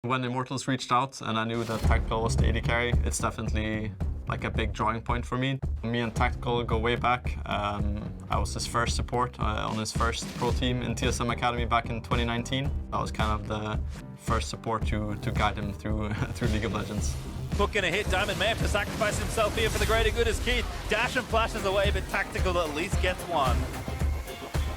When Immortals reached out and I knew that Tactical was the AD carry, it's definitely like a big drawing point for me. Me and Tactical go way back. I was his first support on his first pro team in TSM Academy back in 2019. I was kind of the first support to guide him through League of Legends. Hook gonna hit, Diamond may have to sacrifice himself here for the greater good as Keith. Dash and flashes away, but Tactical at least gets one.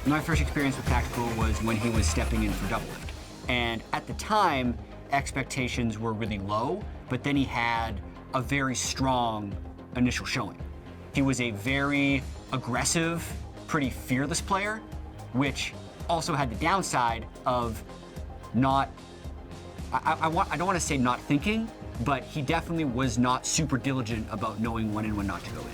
My first experience with Tactical was when he was stepping in for Doublelift. And at the time, expectations were really low, but then he had a very strong initial showing. He was a very aggressive, pretty fearless player, which also had the downside of not, I don't want to say not thinking, but he definitely was not super diligent about knowing when and when not to go in.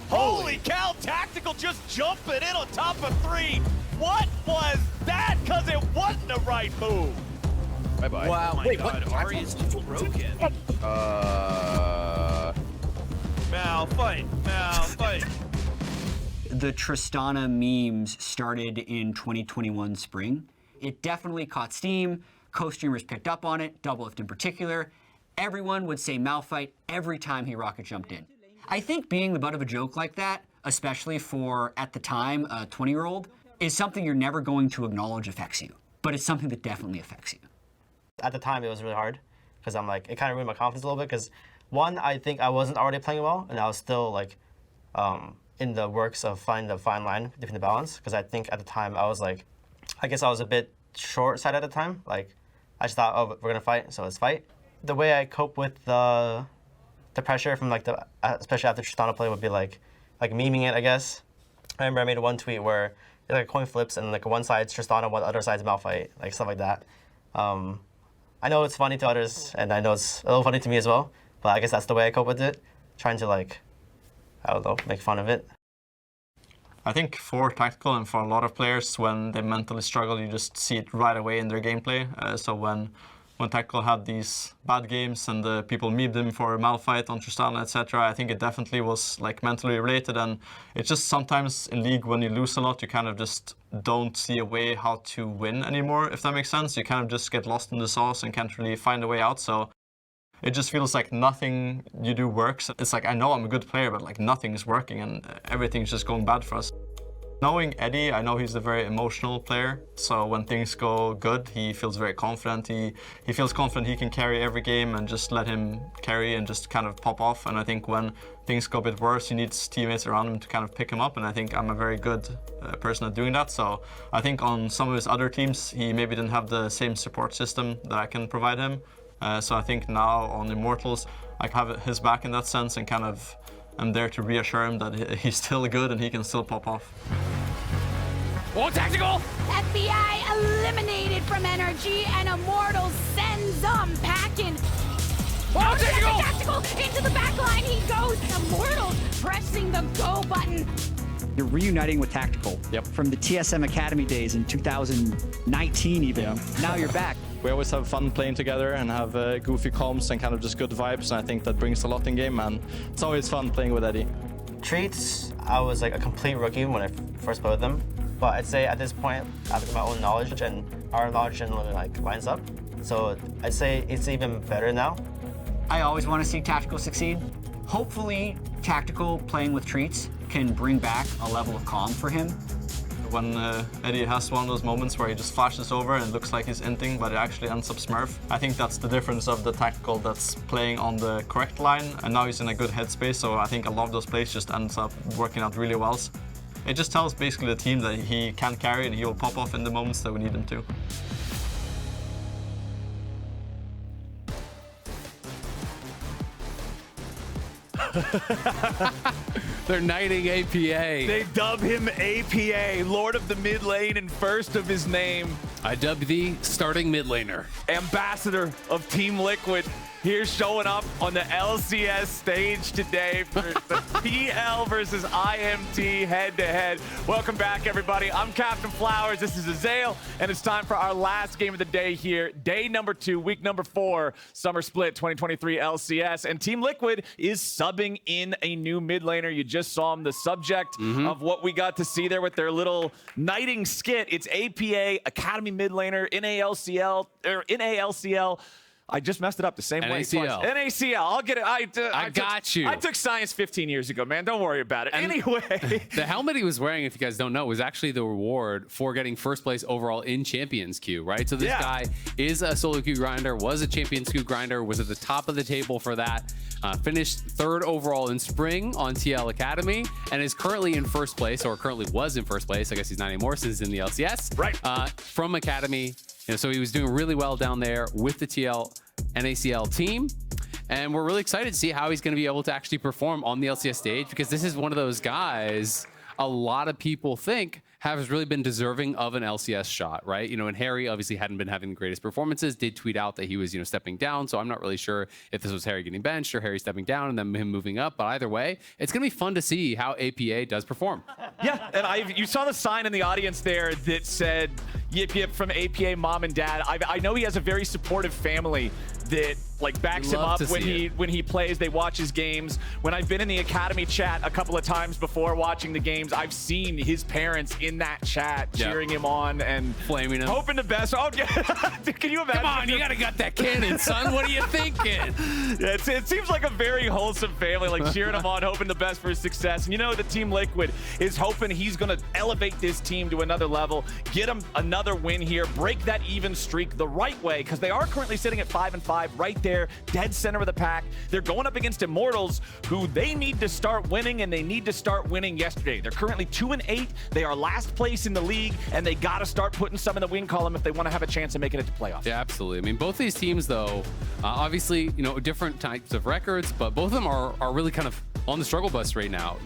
Holy cow, Tactical just jumping in on top of 3. What was that? Cause it wasn't the right move. Bye-bye. Wow, oh wait, God, what? Ari is broken. Malfight. The Tristana memes started in 2021 spring. It definitely caught steam. Co-streamers picked up on it, Doublelift in particular. Everyone would say Malfight every time he rocket jumped in. I think being the butt of a joke like that, especially for, at the time, a 20-year-old, is something you're never going to acknowledge affects you. But it's something that definitely affects you. At the time, it was really hard because I'm like, it kind of ruined my confidence a little bit because one, I think I wasn't already playing well and I was still like in the works of finding the fine line between the balance because I think at the time I was like, I guess I was a bit short-sighted at the time. Like I just thought, oh, we're gonna fight, so let's fight. The way I cope with the pressure from like especially after Tristana play would be like memeing it, I guess. I remember I made one tweet where like coin flips and like one side's Tristana, one other side's Malphite, like stuff like that. I know it's funny to others, and I know it's a little funny to me as well, but I guess that's the way I cope with it. Trying to like, I don't know, make fun of it. I think for Tactical and for a lot of players, when they mentally struggle, you just see it right away in their gameplay. So when Tactical had these bad games and the people memed him for Malphite on Tristana, etc., I think it definitely was like mentally related. And it's just sometimes in League when you lose a lot, you kind of just don't see a way how to win anymore, if that makes sense. You kind of just get lost in the sauce and can't really find a way out. So it just feels like nothing you do works. It's like, I know I'm a good player, but like nothing is working and everything's just going bad for us. Knowing Eddie, I know he's a very emotional player. So when things go good, he feels very confident. He feels confident he can carry every game and just let him carry and just kind of pop off. And I think when things go a bit worse, he needs teammates around him to kind of pick him up. And I think I'm a very good person at doing that. So I think on some of his other teams, he maybe didn't have the same support system that I can provide him. So I think now on Immortals, I have his back in that sense and kind of I'm there to reassure him that he's still good and he can still pop off. Oh, Tactical! FBI eliminated from energy and Immortals sends them packing. Oh, Tactical! Into the back line he goes. Immortals pressing the go button. You're reuniting with Tactical from the TSM Academy days in 2019 even. Yeah. Now you're back. We always have fun playing together and have goofy comms and kind of just good vibes. And I think that brings a lot in game, and it's always fun playing with Eddie. Treatz, I was like a complete rookie when I first played with them. But I'd say at this point, I've got my own knowledge and our knowledge generally like lines up. So I'd say it's even better now. I always want to see Tactical succeed. Hopefully, Tactical playing with Treatz can bring back a level of calm for him. When Eddie has one of those moments where he just flashes over and it looks like he's inting, but it actually ends up Smurf. I think that's the difference of the Tactical that's playing on the correct line, and now he's in a good headspace, so I think a lot of those plays just ends up working out really well. It just tells basically the team that he can carry and he will pop off in the moments that we need him to. They're knighting APA. They dub him APA, Lord of the Mid Lane and first of his name. I dub thee starting mid laner. Ambassador of Team Liquid. here showing up on the LCS stage today for the PL versus IMT head-to-head. Welcome back, everybody. I'm Captainflowers. This is Azael, and it's time for our last game of the day here. Day number 2, week number 4, Summer Split 2023 LCS. And Team Liquid is subbing in a new mid laner. You just saw him, the subject of what we got to see there with their little knighting skit. It's APA, Academy mid laner, NALCL. I just messed it up the same way twice. NACL. I'll get it. I got you. I took science 15 years ago, man. Don't worry about it. And anyway. The helmet he was wearing, if you guys don't know, was actually the reward for getting first place overall in Champions Queue, right? So this guy is a solo queue grinder, was a Champions Queue grinder, was at the top of the table for that, finished 3rd overall in spring on TL Academy, and is currently in first place, or currently was in first place. I guess he's not anymore since he's in the LCS. Right. From Academy. So he was doing really well down there with the TL NACL team. And we're really excited to see how he's going to be able to actually perform on the LCS stage, because this is one of those guys a lot of people think has really been deserving of an LCS shot, right? And Harry obviously hadn't been having the greatest performances, did tweet out that he was, stepping down. So I'm not really sure if this was Harry getting benched or Harry stepping down and then him moving up. But either way, it's going to be fun to see how APA does perform. Yeah, and you saw the sign in the audience there that said, yip yip from APA mom and dad. I know he has a very supportive family that backs him up when he plays. They watch his games. When I've been in the Academy chat a couple of times before watching the games, I've seen his parents in that chat cheering him on and flaming him, hoping the best. Oh yeah, can you imagine? Come on, you gotta got that cannon, son. What are you thinking? Yeah, it seems like a very wholesome family, cheering him on, hoping the best for his success. And the Team Liquid is hoping he's gonna elevate this team to another level, get him another win here, break that even streak the right way, because they are currently sitting at 5-5 right there, dead center of the pack. They're going up against Immortals, who they need to start winning, and they need to start winning yesterday. They're currently 2-8. They are last place in the league, and they got to start putting some in the win column if they want to have a chance of making it to playoffs. Yeah, absolutely. I mean, both these teams, though, obviously, different types of records, but both of them are really kind of on the struggle bus right now.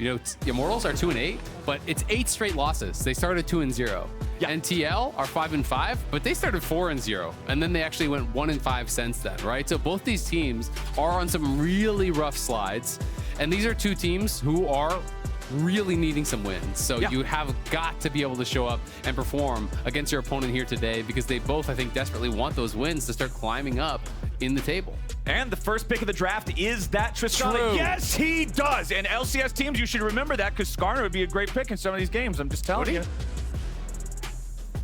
Immortals are 2-8, but it's 8 straight losses. They started 2-0. Yeah. And TL are 5-5, but they started 4-0, and then they actually went 1-5 since then, right? So both these teams are on some really rough slides, and these are two teams who are really needing some wins. So you have got to be able to show up and perform against your opponent here today, because they both, I think, desperately want those wins to start climbing up in the table. And the first pick of the draft is that Tristana. True. Yes, he does. And LCS teams, you should remember that, because Skarner would be a great pick in some of these games. I'm just telling you.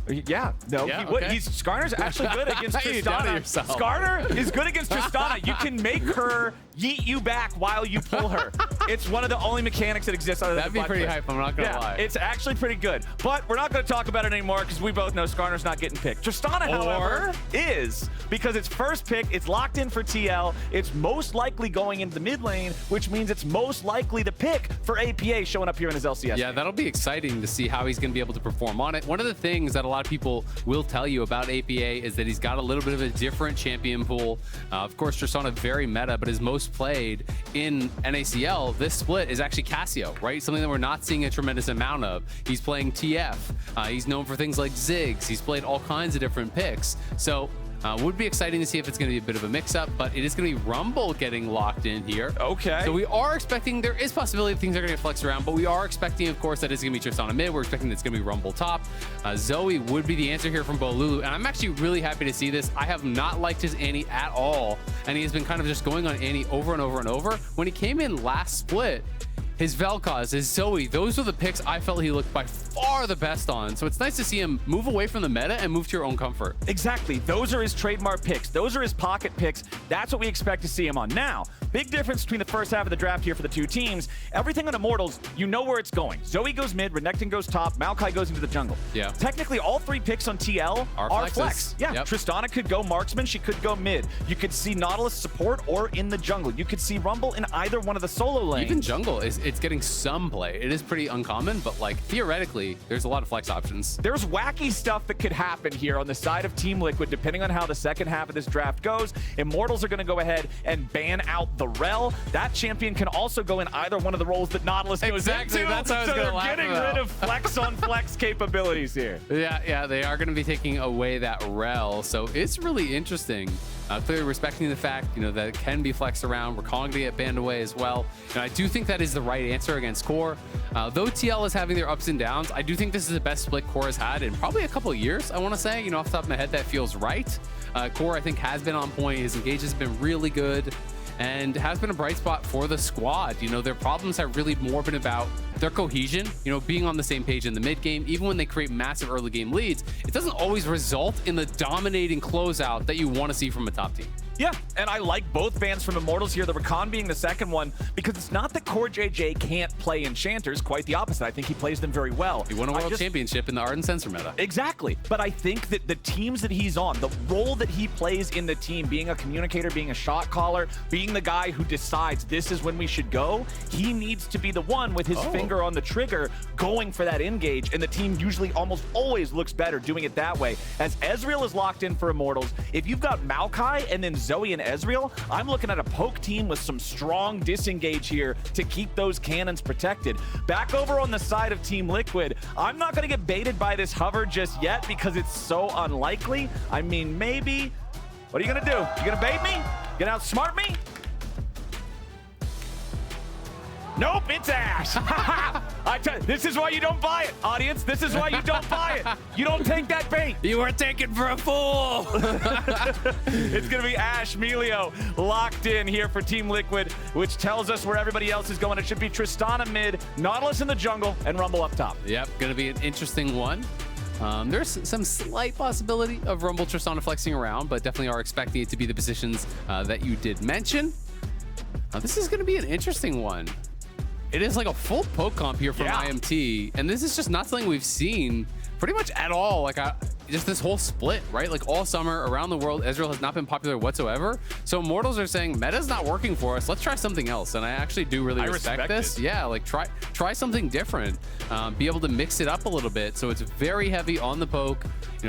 Yeah, no, Yeah, he would. okay. Skarner's actually good against You doubted Tristana. yourself. Skarner is good against Tristana. You can make her yeet you back while you pull her. It's one of the only mechanics that exists other than That'd be pretty hype, I'm not gonna lie. It's actually pretty good. But we're not going to talk about it anymore, because we both know Skarner's not getting picked. Tristana, however, is, because it's first pick, it's locked in for TL, it's most likely going into the mid lane, which means it's most likely the pick for APA showing up here in his LCS. Yeah, that'll be exciting to see how he's going to be able to perform on it. One of the things that a lot of people will tell you about APA is that he's got a little bit of a different champion pool. Of course, Tristana very meta, but his most played in NACL this split is actually Cassio, right? Something that we're not seeing a tremendous amount of. He's playing TF. He's known for things like Ziggs. He's played all kinds of different picks. So would be exciting to see if it's going to be a bit of a mix-up, but it is going to be Rumble getting locked in here. Okay. So we are expecting, there is possibility that things are going to flex around, but we are expecting, of course, that it's going to be Tristana mid. We're expecting that it's going to be Rumble top. Zoe would be the answer here from Bolulu, and I'm actually really happy to see this. I have not liked his Annie at all, and he has been kind of just going on Annie over and over and over. When he came in last split, his Vel'Koz, his Zoe, those are the picks I felt he looked by far the best on. So it's nice to see him move away from the meta and move to your own comfort. Exactly. Those are his trademark picks. Those are his pocket picks. That's what we expect to see him on. Now, big difference between the first half of the draft here for the two teams. Everything on Immortals, you know where it's going. Zoe goes mid, Renekton goes top, Maokai goes into the jungle. Yeah. Technically, all 3 picks on TL are flex. Yeah. Yep. Tristana could go marksman. She could go mid. You could see Nautilus support or in the jungle. You could see Rumble in either one of the solo lanes. Even jungle, it's getting some play. It is pretty uncommon, but theoretically, quickly, there's a lot of flex options. There's wacky stuff that could happen here on the side of Team Liquid, depending on how the second half of this draft goes. Immortals are going to go ahead and ban out the Rel. That champion can also go in either one of the roles that Nautilus goes into. That's what I was so gonna they're laugh getting about. rid of flex on flex capabilities here. Yeah, they are going to be taking away that Rel, so it's really interesting. Clearly respecting the fact, that it can be flexed around. We're calling to get banned away as well. I do think that is the right answer against Core. Though TL is having their ups and downs, I do think this is the best split Core has had in probably a couple of years, I want to say. Off the top of my head, that feels right. Core, I think, has been on point. His engage has been really good and has been a bright spot for the squad. Their problems have really more been about their cohesion, being on the same page in the mid game. Even when they create massive early game leads, it doesn't always result in the dominating closeout that you want to see from a top team. Yeah, and I like both bans from Immortals here, the Rakan being the second one, because it's not that CoreJJ can't play Enchanters, quite the opposite. I think he plays them very well. He won a world championship in the Ardent Sensor meta. Exactly, but I think that the teams that he's on, the role that he plays in the team, being a communicator, being a shot caller, being the guy who decides this is when we should go, he needs to be the one with his finger on the trigger going for that engage, and the team usually almost always looks better doing it that way. As Ezreal is locked in for Immortals, if you've got Maokai and then Zoe and Ezreal, I'm looking at a poke team with some strong disengage here to keep those cannons protected. Back over on the side of Team Liquid, I'm not going to get baited by this hover just yet because it's so unlikely. I mean, maybe. What are you going to do? You going to bait me? You going to outsmart me? Nope, it's Ashe. This is why you don't buy it, audience. This is why you don't buy it. You don't take that bait. You were taken for a fool. It's going to be Ashe, Milio locked in here for Team Liquid, which tells us where everybody else is going. It should be Tristana mid, Nautilus in the jungle, and Rumble up top. Yep, going to be an interesting one. There's some slight possibility of Rumble Tristana flexing around, but definitely are expecting it to be the positions that you did mention. This is going to be an interesting one. It is like a full poke comp here from IMT, and this is just not something we've seen pretty much at all. Just this whole split, right? Like all summer around the world, Ezreal has not been popular whatsoever. So Immortals are saying, meta's not working for us. Let's try something else. And I actually do really respect this. Yeah, like try something different. Be able to mix it up a little bit. So it's very heavy on the poke,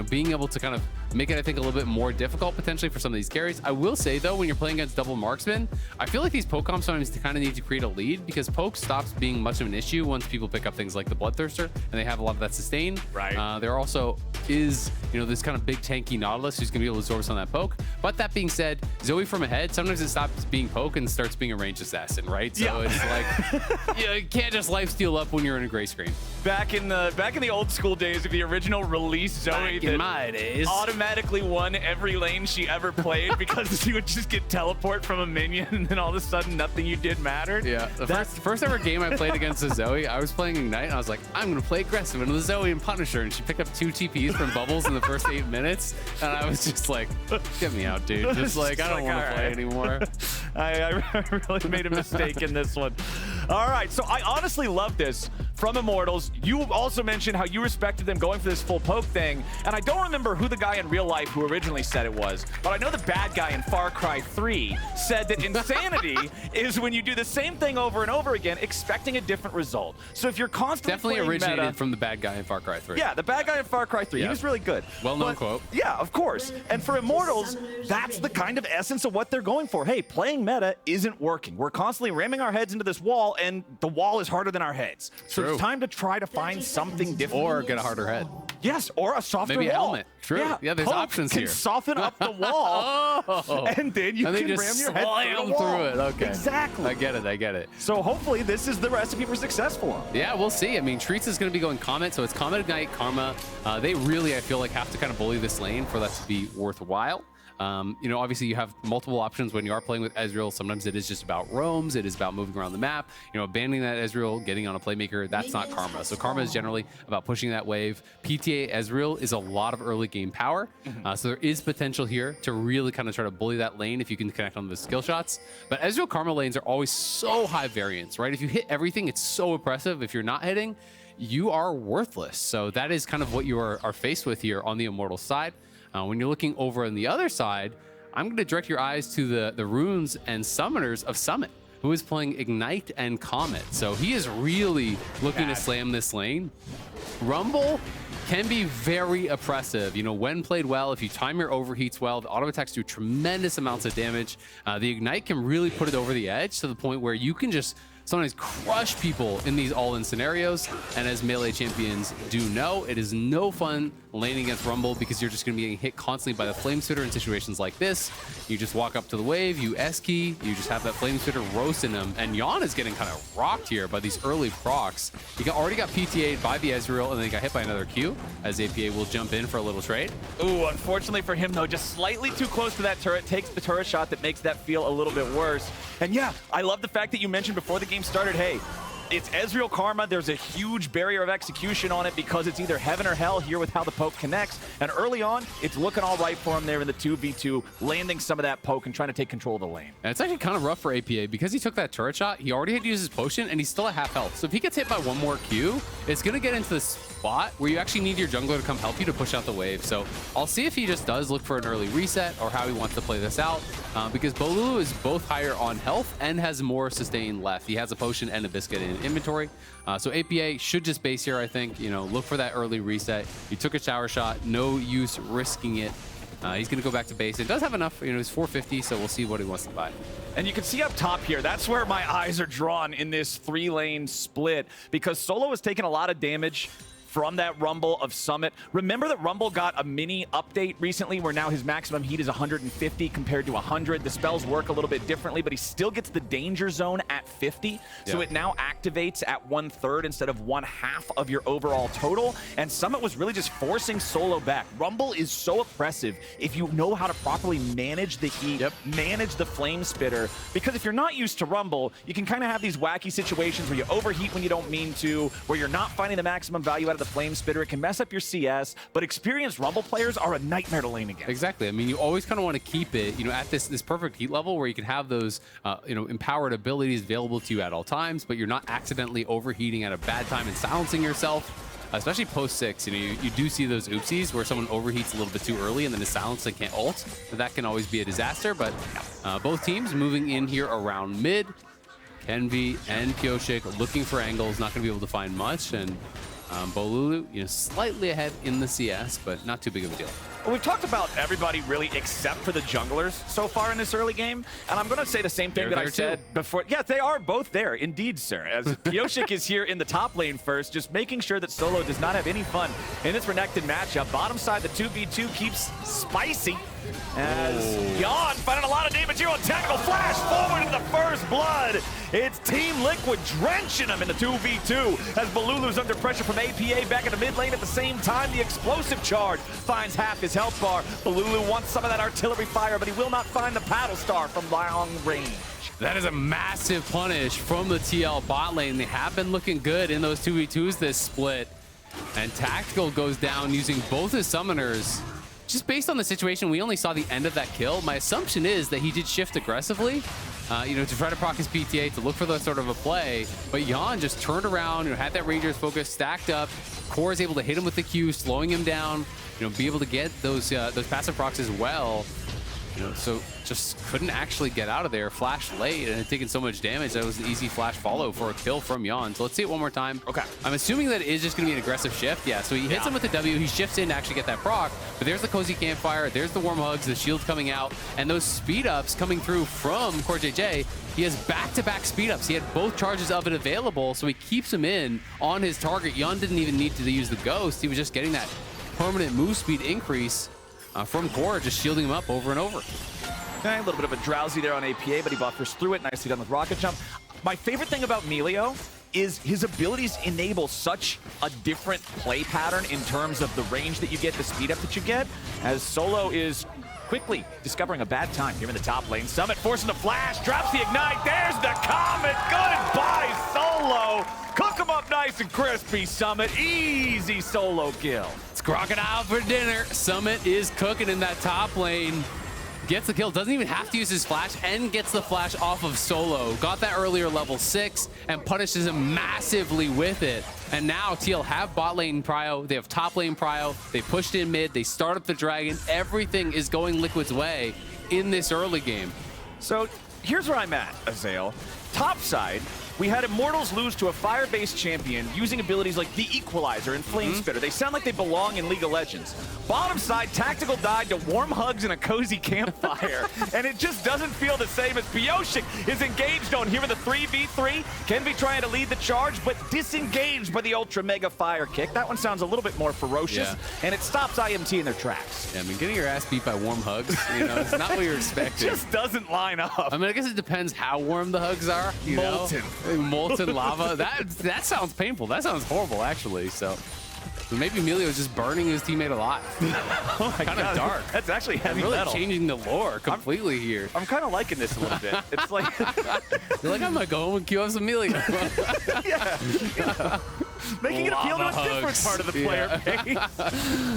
being able to kind of make it, I think, a little bit more difficult potentially for some of these carries. I will say, though, when you're playing against double marksman, I feel like these poke comps sometimes kind of need to create a lead because poke stops being much of an issue once people pick up things like the Bloodthirster and they have a lot of that sustain. Right. There also is, this kind of big tanky Nautilus who's going to be able to absorb some of that poke. But that being said, Zoe from ahead, sometimes it stops being poke and starts being a ranged assassin, right? So it's like, you can't just lifesteal up when you're in a gray screen. Back in the old school days of the original release, Zoe in my days automatically won every lane she ever played because she would just get teleport from a minion and then all of a sudden nothing you did mattered. Yeah, the first ever game I played against the Zoe, I was playing Ignite and I was like, I'm going to play aggressive into the Zoe and Punisher, and she picked up 2 TPs from Bubbles in the first 8 minutes, and I was just like, get me out, dude. Just like, I don't want to play anymore. I really made a mistake in this one. All right, so I honestly love this from Immortals. You also mentioned how you respected them going for this full poke thing, and I don't remember who the guy in real life who originally said it was, but I know the bad guy in Far Cry 3 said that insanity is when you do the same thing over and over again, expecting a different result. So if you're constantly definitely playing originated meta, from the bad guy in Far Cry 3. Yeah, the bad guy in Far Cry 3. He was really good. Well-known quote. Yeah, of course. And for Immortals, that's the kind of essence of what they're going for. Hey, playing meta isn't working. We're constantly ramming our heads into this wall, and the wall is harder than our heads. So it's time to try to find something different. Or get a harder head. Yes, or a softer Maybe a wall. helmet. True. Yeah, there's poke options can here. Soften up the wall, and then you can just ram your head slam through the wall. it. Okay. Exactly. I get it. So hopefully this is the recipe for success for them. Yeah, we'll see. I mean, Treatz is going to be going Comet, so it's Comet, Ignite, Karma. They really, I feel like, have to kind of bully this lane for that to be worthwhile. Obviously you have multiple options when you are playing with Ezreal. Sometimes it is just about roams. It is about moving around the map. Abandoning that Ezreal, getting on a playmaker, that's not Karma. So Karma is generally about pushing that wave. PTA Ezreal is a lot of early game power. So there is potential here to really kind of try to bully that lane if you can connect on the skill shots. But Ezreal Karma lanes are always so high variance, right? If you hit everything, it's so oppressive. If you're not hitting, you are worthless. So that is kind of what you are faced with here on the Immortal side. When you're looking over on the other side, I'm going to direct your eyes to the runes and summoners of Summit. who is playing Ignite and Comet. So he is really looking to slam this lane. Rumble can be very oppressive. You know, when played well, if you time your overheats well, the auto attacks do tremendous amounts of damage. The Ignite can really put it over the edge to the point where you can just sometimes crush people in these all-in scenarios. And as melee champions do know, it is no fun laning against Rumble because you're just going to be getting hit constantly by the Flame Spitter in situations like this. You just walk up to the wave, you S-key, you just have that Flame Spitter roasting him. And Yeon is getting kind of rocked here by these early procs. He already got PTA'd by the Ezreal, and then he got hit by another Q, as APA will jump in for a little trade. Ooh, unfortunately for him, though, just slightly too close to that turret. Takes the turret shot that makes that feel a little bit worse. And yeah, I love the fact that you mentioned before the game started, hey, it's Ezreal Karma. There's a huge barrier of execution on it because it's either heaven or hell here with how the poke connects. And early on, it's looking all right for him there in the 2v2, landing some of that poke and trying to take control of the lane. And it's actually kind of rough for APA because he took that turret shot. He already had to use his potion, and he's still at half health. So if he gets hit by one more Q, it's going to get into the spot where you actually need your jungler to come help you to push out the wave. So I'll see if he just does look for an early reset or how he wants to play this out because Bolulu is both higher on health and has more sustain left. He has a potion and a biscuit in inventory. So APA should just base here, I think. You know, look for that early reset. He took a shower shot, no use risking it. He's going to go back to base. It does have enough, you know, he's 450, so we'll see what he wants to buy. And you can see up top here, that's where my eyes are drawn in this 3-lane split because Solo has taken a lot of damage from that Rumble of Summit. Remember that Rumble got a mini update recently where now his maximum heat is 150 compared to 100. The spells work a little bit differently, but he still gets the danger zone at 50. So it now activates at 1/3 instead of 1/2 of your overall total. And Summit was really just forcing Solo back. Rumble is so oppressive if you know how to properly manage the heat, manage the Flame Spitter. Because if you're not used to Rumble, you can kind of have these wacky situations where you overheat when you don't mean to, where you're not finding the maximum value out of the Flame Spitter. It can mess up your CS, but experienced Rumble players are a nightmare to lane against. Exactly. I mean, you always kind of want to keep it, you know, at this perfect heat level where you can have those, you know, empowered abilities available to you at all times, but you're not accidentally overheating at a bad time and silencing yourself. Especially post 6, you know, you do see those oopsies where someone overheats a little bit too early and then is silenced and can't ult. So that can always be a disaster, but both teams moving in here around mid. Kenvi and Pyosik looking for angles, not going to be able to find much, and Bolulu, you know, slightly ahead in the CS, but not too big of a deal. Well, we've talked about everybody really except for the junglers so far in this early game, and I'm going to say the same thing that I said before. Yeah, they are both there, indeed, sir. As Pyosik is here in the top lane first, just making sure that Solo does not have any fun in this Renekton matchup. Bottom side, the 2v2 keeps spicy. As Yeon finding a lot of damage here on Tactical Flash forward in the first blood. It's Team Liquid drenching him in the 2v2 as Bolulu's under pressure from APA back in the mid lane at the same time. The explosive charge finds half his health bar. Bolulu wants some of that artillery fire, but he will not find the paddle star from long range. That is a massive punish from the TL bot lane. They have been looking good in those 2v2s this split. And Tactical goes down using both his summoners. Just based on the situation, we only saw the end of that kill. My assumption is that he did shift aggressively, you know, to try to proc his PTA, to look for that sort of a play. But Yeon just turned around, you know, had that Ranger's focus stacked up. Core is able to hit him with the Q, slowing him down, you know, be able to get those passive procs as well. You know, so just couldn't actually get out of there. Flash late and had taken so much damage that was an easy flash follow for a kill from Yeon. So let's see it one more time. Okay. I'm assuming that it is just going to be an aggressive shift. Yeah, so he hits him with the W. He shifts in to actually get that proc. But there's the cozy campfire. There's the warm hugs, the shield coming out, and those speed ups coming through from CoreJJ. He has back-to-back speed ups. He had both charges of it available, so he keeps him in on his target. Yeon didn't even need to use the ghost. He was just getting that permanent move speed increase from Core, just shielding him up over and over. Okay, a little bit of a drowsy there on APA, but he buffers through it. Nicely done with Rocket Jump. My favorite thing about Milio is his abilities enable such a different play pattern in terms of the range that you get, the speed up that you get, as Solo is quickly discovering a bad time here in the top lane. Summit forcing the flash, drops the ignite, there's the Comet, goodbye Solo! Cook him up nice and crispy, Summit, easy solo kill. It's crocodile for dinner. Summit is cooking in that top lane. Gets the kill, doesn't even have to use his flash, and gets the flash off of Solo. Got that earlier level 6 and punishes him massively with it. And now TL have bot lane prio, they have top lane prio, they pushed in mid, they start up the dragon. Everything is going Liquid's way in this early game. So here's where I'm at, Azael. top side, we had Immortals lose to a fire-based champion using abilities like the Equalizer and Flame Spitter. They sound like they belong in League of Legends. Bottom side, Tactical died to warm hugs and a cozy campfire. And it just doesn't feel the same as Pyosik is engaged on here in the 3v3. Kenvi trying to lead the charge, but disengaged by the Ultra Mega Fire Kick. That one sounds a little bit more ferocious, and it stops IMT in their tracks. Yeah, I mean, getting your ass beat by warm hugs, you know, it's not what you're expecting. It just doesn't line up. I mean, I guess it depends how warm the hugs are. You Molten. know? Molten lava. That sounds painful. That sounds horrible, actually. So maybe Milio is just burning his teammate alive. Oh my kind God. of dark. That's actually heavy really metal. changing the lore completely here. I'm kind of liking this a little bit. It's like You're like, I'm gonna go home and queue up some Milio. yeah. Making it appeal to a different part of the player base.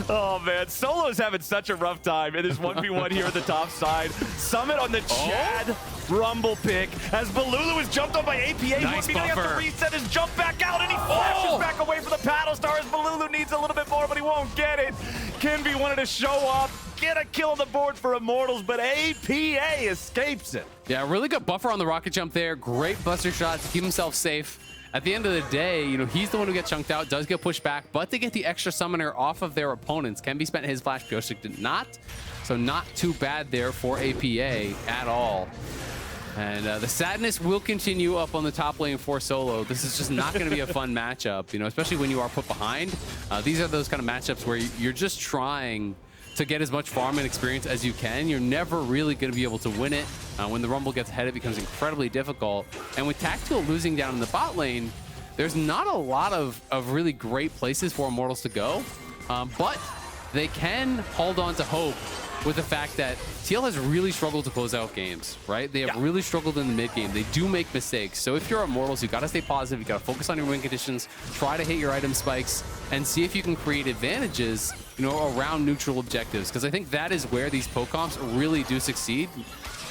Oh man, Solo's having such a rough time. It is 1v1 here at the top side. Summit on the Chad Rumble pick as Bolulu is jumped on by APA. Nice He's gonna have to reset his jump back out, and he flashes back away from the paddle stars. Bolulu needs a little bit more, but he won't get it. Kenvi wanted to show up, get a kill on the board for Immortals, but APA escapes it. Yeah, really good buffer on the rocket jump there. Great buster shot to keep himself safe. At the end of the day, you know, he's the one who gets chunked out, does get pushed back, but they get the extra summoner off of their opponents. Kenvi spent his flash, Pyosik did not. So not too bad there for APA at all. And the sadness will continue up on the top lane for Solo. This is just not going to be a fun matchup, you know, especially when you are put behind. These are those kind of matchups where you're just trying to get as much farm and experience as you can. You're never really going to be able to win it. When the Rumble gets ahead, it becomes incredibly difficult. And with Tactical losing down in the bot lane, there's not a lot of really great places for Immortals to go. But they can hold on to hope with the fact that TL has really struggled to close out games, right? They have really struggled in the mid game. They do make mistakes. So if you're Immortals, you got to stay positive. You got to focus on your win conditions, try to hit your item spikes, and see if you can create advantages, you know, around neutral objectives. Because I think that is where these poke comps really do succeed.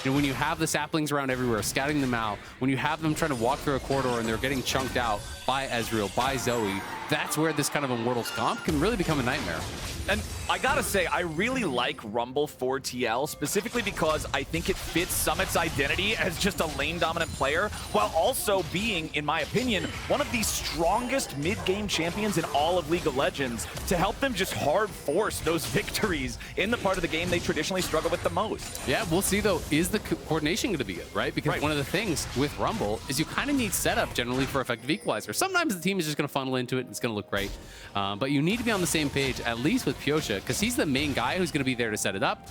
You know, when you have the saplings around everywhere, scouting them out, when you have them trying to walk through a corridor and they're getting chunked out by Ezreal, by Zoe, that's where this kind of Immortals comp can really become a nightmare. And I gotta say, I really like Rumble for TL, specifically because I think it fits Summit's identity as just a lane-dominant player, while also being, in my opinion, one of the strongest mid-game champions in all of League of Legends to help them just hard force those victories in the part of the game they traditionally struggle with the most. Yeah, we'll see though, is the coordination going to be good, right? Because one of the things with Rumble is you kind of need setup generally for effective equalizer. Sometimes the team is just going to funnel into it and it's going to look great. But you need to be on the same page, at least with Pyosik, because he's the main guy who's going to be there to set it up.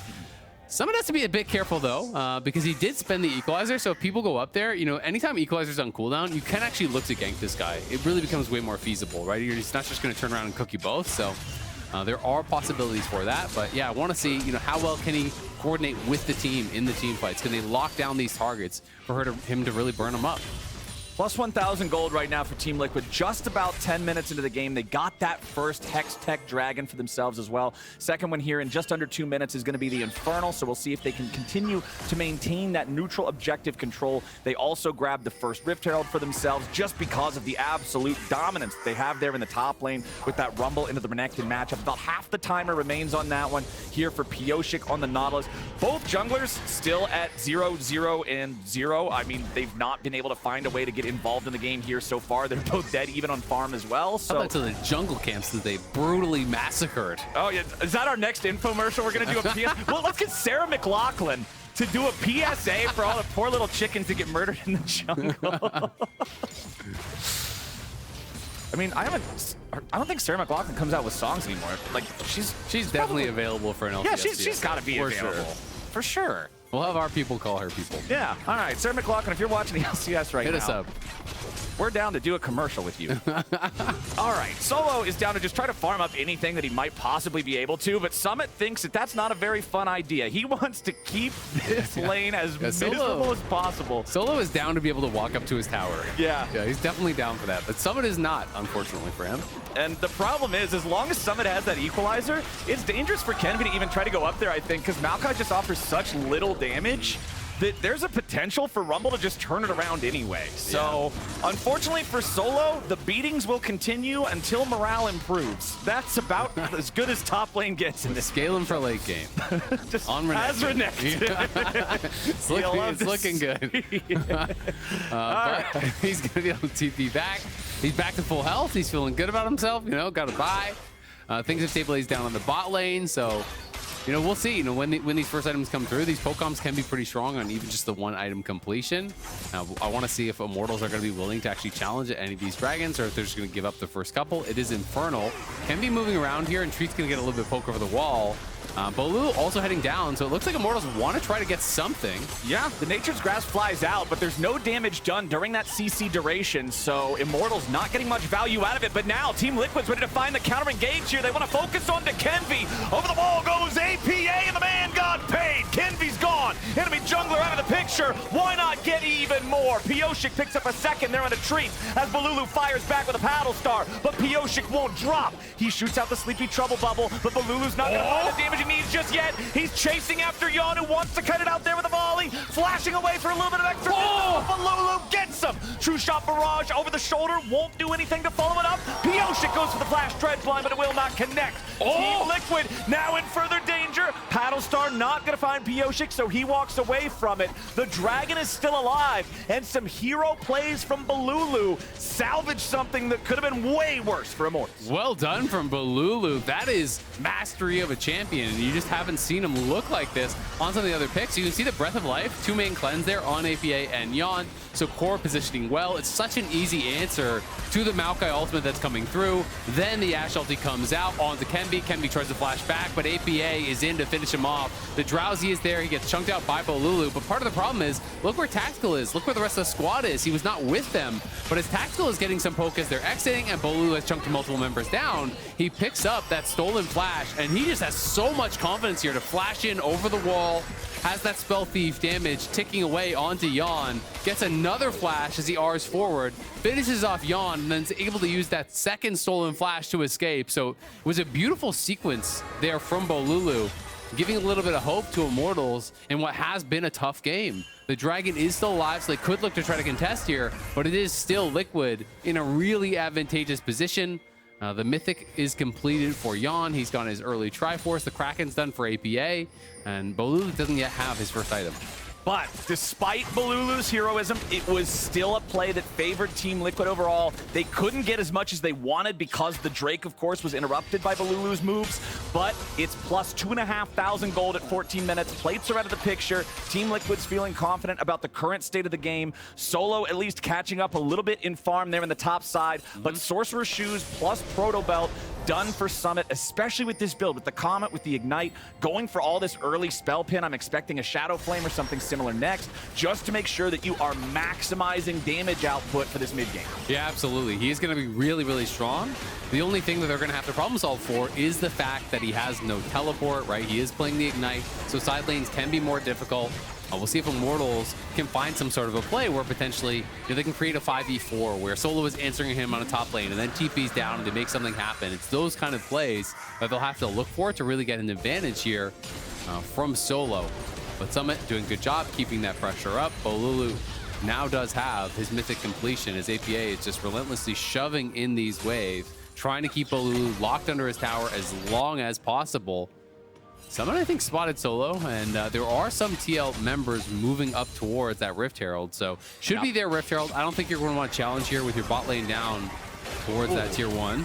Someone has to be a bit careful though, because he did spend the equalizer. So if people go up there, you know, anytime equalizer's on cooldown, you can actually look to gank this guy. It really becomes way more feasible, right? You're just not just going to turn around and cook you both. So there are possibilities for that. But yeah, I want to see, you know, how well can he coordinate with the team in the team fights? Can they lock down these targets for him to really burn them up? Plus 1,000 gold right now for Team Liquid. Just about 10 minutes into the game, they got that first Hex Tech Dragon for themselves as well. Second one here in just under 2 minutes is going to be the Infernal, so we'll see if they can continue to maintain that neutral objective control. They also grabbed the first Rift Herald for themselves just because of the absolute dominance they have there in the top lane with that Rumble into the Renekton matchup. About half the timer remains on that one here for Pyosik on the Nautilus. Both junglers still at 0-0 and 0. I mean, they've not been able to find a way to get involved in the game here so far. They're both dead even on farm as well. So how about to the jungle camps that they brutally massacred? Oh yeah, is that our next infomercial? We're gonna do a PS. Well, let's get Sarah McLachlan to do a PSA for all the poor little chickens that get murdered in the jungle. I mean, I don't think Sarah McLachlan comes out with songs anymore. Like she's definitely available for an LCS. Yeah, she's got to be available for sure. We'll have our people call her people. Yeah. All right, Sarah McLachlan, if you're watching the LCS right now, hit us up. We're down to do a commercial with you. All right, Solo is down to just try to farm up anything that he might possibly be able to, but Summit thinks that that's not a very fun idea. He wants to keep this lane as miserable as possible. Solo is down to be able to walk up to his tower. Yeah. Yeah, he's definitely down for that, but Summit is not, unfortunately for him. And the problem is, as long as Summit has that equalizer, it's dangerous for Kenvi to even try to go up there, I think, because Maokai just offers such little damage that there's a potential for Rumble to just turn it around anyway. So, unfortunately for Solo, the beatings will continue until morale improves. That's about as good as top lane gets in this. Scaling for late game. Just On Renekton. as Renekton. It's looking good. But he's going to be able to TP back. He's back to full health. He's feeling good about himself. You know, got to buy. Things have stabilized down on the bot lane, so you know, we'll see. You know, when these first items come through, these Pokecoms can be pretty strong on even just the one item completion. I want to see if Immortals are going to be willing to actually challenge any of these dragons, or if they're just going to give up the first couple. It is Infernal. Kenvi moving around here, and Treatz going to get a little bit poke over the wall. Bolulu also heading down, so it looks like Immortals want to try to get something. Yeah, the Nature's Grasp flies out, but there's no damage done during that CC duration, so Immortals not getting much value out of it. But now Team Liquid's ready to find the counter engage here. They want to focus on to Kenvi. Over the wall goes APA, and the man got paid. Kenvi's gone. Enemy jungler out of the picture. Why not get even more? Pyosik picks up a second there on the Treatz as Bolulu fires back with a paddle star, but Pyosik won't drop. He shoots out the Sleepy Trouble Bubble, but Bolulu's not going to find the damage he needs just yet. He's chasing after Yeon, who wants to cut it out there with a volley, flashing away for a little bit of extra distance. Bolulu gets him. True shot barrage over the shoulder, won't do anything to follow it up. Pyosik goes for the flash dredge line, but it will not connect. Team Liquid now in further danger. Paddle star not going to find Pyosik, so he walks away from it. The dragon is still alive, and some hero plays from Bolulu salvage something that could have been way worse for Immortals. Well done from Bolulu. That is mastery of a champion, and you just haven't seen him look like this on some of the other picks. You can see the Breath of Life, 2 main cleanse there on APA and Yeon, so core positioning well. It's such an easy answer to the Maokai ultimate that's coming through. Then the Ashe ulti comes out onto Kenvi. Kenvi tries to flash back, but APA is in to finish him off. The Drowsy is there. He gets chunked out by Bolulu, but part of the problem is, look where Tactical is. Look where the rest of the squad is. He was not with them, but as Tactical is getting some poke as they're exiting, and Bolulu has chunked multiple members down, he picks up that stolen flash, and he just has so much confidence here to flash in over the wall, has that Spell Thief damage ticking away onto Yeon, gets another flash as he R's forward, finishes off Yeon, and then is able to use that second stolen flash to escape. So it was a beautiful sequence there from Bolulu, giving a little bit of hope to Immortals in what has been a tough game. The Dragon is still alive, so they could look to try to contest here, but it is still Liquid in a really advantageous position. The Mythic is completed for Yeon. He's got his early Triforce. The Kraken's done for APA, and Bolulu doesn't yet have his first item. But despite Bolulu's heroism, it was still a play that favored Team Liquid overall. They couldn't get as much as they wanted because the Drake, of course, was interrupted by Bolulu's moves, but it's plus 2,500 gold at 14 minutes. Plates are out of the picture. Team Liquid's feeling confident about the current state of the game. Solo at least catching up a little bit in farm there in the top side, but Sorcerer's Shoes plus Proto Belt done for Summit, especially with this build, with the Comet, with the Ignite, going for all this early spell pin. I'm expecting a Shadow Flame or something similar next, just to make sure that you are maximizing damage output for this mid game. Yeah, absolutely. He is going to be really, really strong. The only thing that they're going to have to problem solve for is the fact that he has no teleport, right? He is playing the Ignite, so side lanes can be more difficult. We'll see if Immortals can find some sort of a play where potentially they can create a 5v4 where Solo is answering him on a top lane and then TP's down and they make something happen. It's those kind of plays that they'll have to look for to really get an advantage here from Solo. But Summit doing a good job keeping that pressure up. Bolulu now does have his Mythic completion as APA is just relentlessly shoving in these waves, trying to keep Bolulu locked under his tower as long as possible. Someone, I think, spotted Solo, and there are some TL members moving up towards that Rift Herald, so should be their Rift Herald. I don't think you're going to want to challenge here with your bot lane down towards that tier 1.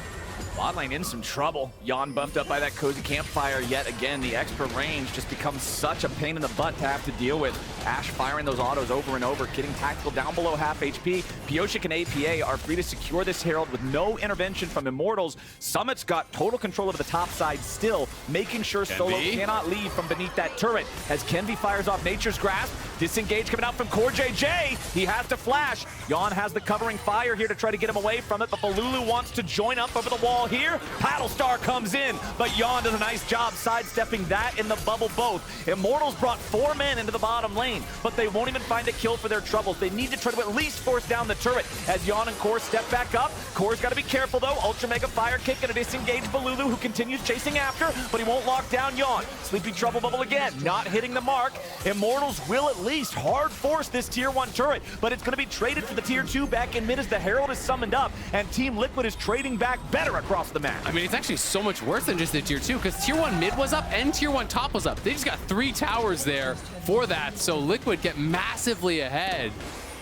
Bot lane in some trouble. Yeon buffed up by that cozy campfire yet again. The expert range just becomes such a pain in the butt to have to deal with. Ashe firing those autos over and over, getting Tactical down below half HP. Pyosik and APA are free to secure this Herald with no intervention from Immortals. Summit's got total control of the top side still, making sure Solo cannot leave from beneath that turret. As Kenvi fires off Nature's Grasp, disengage coming out from CoreJJ. He has to flash. Yeon has the covering fire here to try to get him away from it, but Bolulu wants to join up over the wall here. Paddlestar comes in, but Yeon does a nice job sidestepping that in the bubble both. Immortals brought 4 men into the bottom lane, but they won't even find a kill for their troubles. They need to try to at least force down the turret as Yeon and Core step back up. Core's got to be careful though. Ultra Mega Fire Kick and a disengaged Bolulu who continues chasing after, but he won't lock down Yeon. Sleepy Trouble Bubble again, not hitting the mark. Immortals will at least hard force this tier 1 turret, but it's going to be traded for the tier 2 back in mid as the Herald is summoned up, and Team Liquid is trading back better across the map. I mean, it's actually so much worse than just the tier 2, because tier 1 mid was up and tier 1 top was up. They just got 3 towers there for that, so Liquid get massively ahead.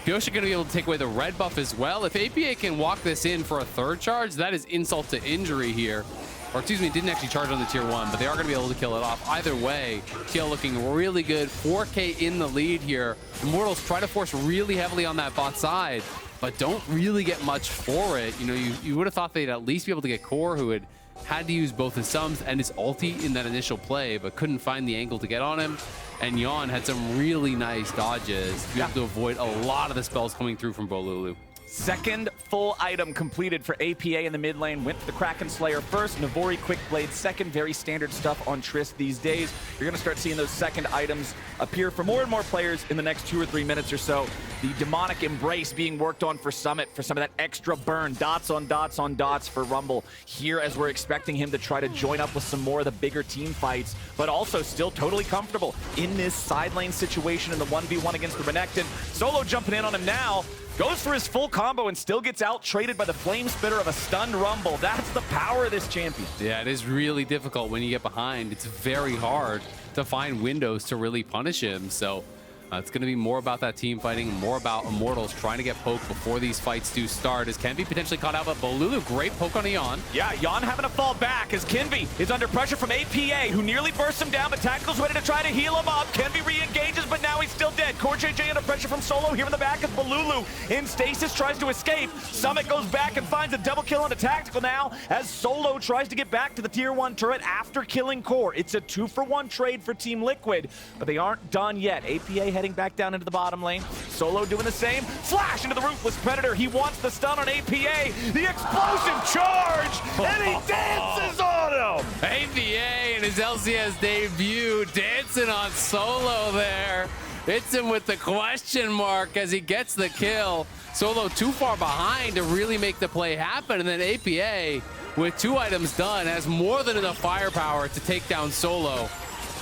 Pyosik going to be able to take away the red buff as well. If APA can walk this in for a 3rd charge, that is insult to injury here. Or excuse me, didn't actually charge on the tier 1, but they are going to be able to kill it off. Either way, TL looking really good. 4K in the lead here. Immortals try to force really heavily on that bot side, but don't really get much for it. You know, you would have thought they'd at least be able to get Core, who had to use both his sums and his ulti in that initial play, but couldn't find the angle to get on him. And Yeon had some really nice dodges to be able to avoid a lot of the spells coming through from Bolulu. Second full item completed for APA in the mid lane. Went for the Kraken Slayer first, Navori Quick Blade second. Very standard stuff on Trist these days. You're going to start seeing those second items appear for more and more players in the next 2 or 3 minutes or so. The Demonic Embrace being worked on for Summit for some of that extra burn. Dots on dots on dots for Rumble here, as we're expecting him to try to join up with some more of the bigger team fights, but also still totally comfortable in this side lane situation in the 1v1 against the Renekton. Solo jumping in on him now. Goes for his full combo and still gets out-traded by the Flame Spitter of a stunned Rumble. That's the power of this champion. Yeah, it is really difficult when you get behind. It's very hard to find windows to really punish him. So it's going to be more about that team fighting, more about Immortals trying to get poked before these fights do start. As Kenvi potentially caught out, but Bolulu, great poke on Yeon. Yeah, Yeon having to fall back as Kenvi is under pressure from APA, who nearly bursts him down, but Tactical's ready to try to heal him up. Kenvi re-engages, but now he's still dead. CoreJJ under pressure from Solo here in the back as Bolulu in stasis tries to escape. Summit goes back and finds a double kill on the Tactical now as Solo tries to get back to the tier 1 turret after killing Core. It's a 2-for-1 trade for Team Liquid, but they aren't done yet. APA heading back down into the bottom lane. Solo doing the same. Flash into the Ruthless Predator. He wants the stun on APA. The explosive charge, and he dances on him. APA in his LCS debut dancing on Solo there. Hits him with the question mark as he gets the kill. Solo too far behind to really make the play happen, and then APA with 2 items done has more than enough firepower to take down Solo.